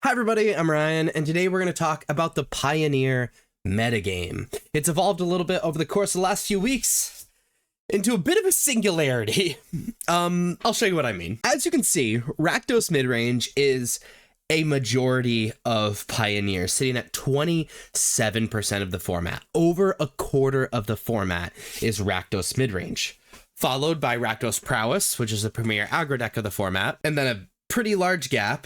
Hi everybody, I'm Ryan, and today we're going to talk about the Pioneer Metagame. It's evolved a little bit over the course of the last few weeks into a bit of a singularity. I'll show you what I mean. As you can see, Rakdos midrange is a majority of Pioneer, sitting at 27% of the format. Over a quarter of the format is Rakdos midrange, followed by Rakdos Prowess, which is the premier aggro deck of the format, and then a pretty large gap.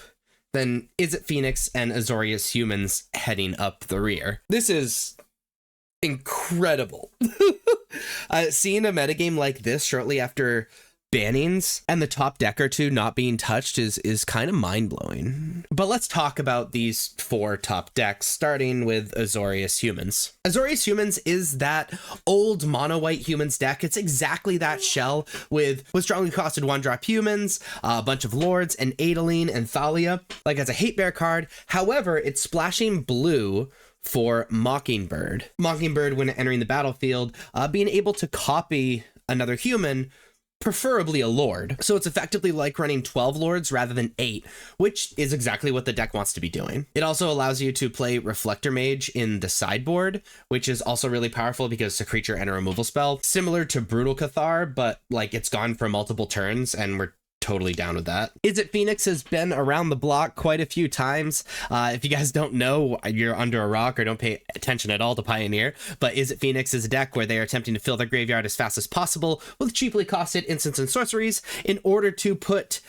Then Izzet Phoenix and Azorius Humans heading up the rear. This is incredible. Seeing a metagame like this shortly after bannings and the top deck or two not being touched is kind of mind-blowing. But let's talk about these four top decks, starting with Azorius Humans. Azorius Humans is that old mono-white humans deck. It's exactly that shell with strongly costed 1-drop humans, a bunch of lords, and Adeline and Thalia. Like, as a hate bear card. However, it's splashing blue for Mockingbird. Mockingbird, when entering the battlefield, being able to copy another human, preferably a lord. So it's effectively like running 12 lords rather than 8, which is exactly what the deck wants to be doing. It also allows you to play Reflector Mage in the sideboard, which is also really powerful because it's a creature and a removal spell, similar to Brutal Cathar, but like it's gone for multiple turns, and we're totally down with that. Izzet Phoenix has been around the block quite a few times. If you guys don't know, you're under a rock or don't pay attention at all to Pioneer, but Izzet Phoenix is a deck where they are attempting to fill their graveyard as fast as possible with cheaply costed instants and sorceries in order to put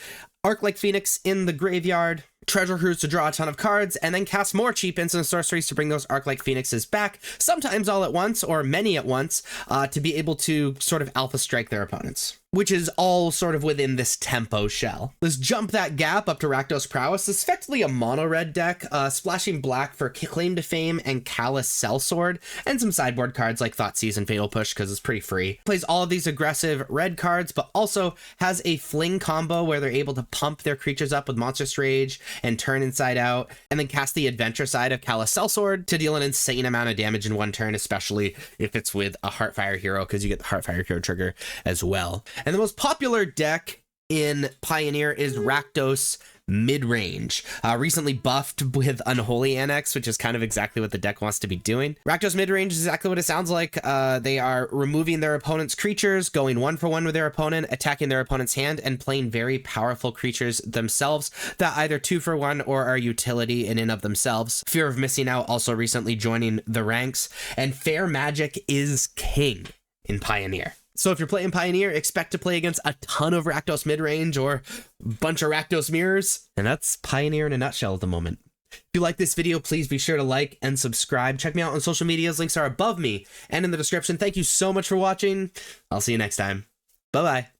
Arc-like Phoenix in the graveyard, Treasure Cruise to draw a ton of cards, and then cast more cheap instant sorceries to bring those Arc-like Phoenixes back, sometimes all at once or many at once, to be able to sort of alpha strike their opponents, which is all sort of within this tempo shell. Let's jump that gap up to Rakdos Prowess. It's effectively a mono-red deck, splashing black for Claim to Fame and Callous Sellsword, and some sideboard cards like Thoughtseize and Fatal Push because it's pretty free. Plays all of these aggressive red cards, but also has a fling combo where they're able to pump their creatures up with Monstrous Rage and turn inside out, and then cast the adventure side of Callous Sellsword to deal an insane amount of damage in one turn, especially if it's with a Heartfire hero, because you get the Heartfire hero trigger as well. And the most popular deck in Pioneer is Rakdos Midrange, recently buffed with Unholy Annex, which is kind of exactly what the deck wants to be doing. Rakdos Midrange is exactly what it sounds like. They are removing their opponent's creatures, going 1-for-1 with their opponent, attacking their opponent's hand, and playing very powerful creatures themselves that either 2-for-1 or are utility in and of themselves. Fear of Missing Out also recently joining the ranks, and Fair Magic is king in Pioneer. So if you're playing Pioneer, expect to play against a ton of Rakdos midrange or a bunch of Rakdos mirrors. And that's Pioneer in a nutshell at the moment. If you like this video, please be sure to like and subscribe. Check me out on social medias. Links are above me and in the description. Thank you so much for watching. I'll see you next time. Bye-bye.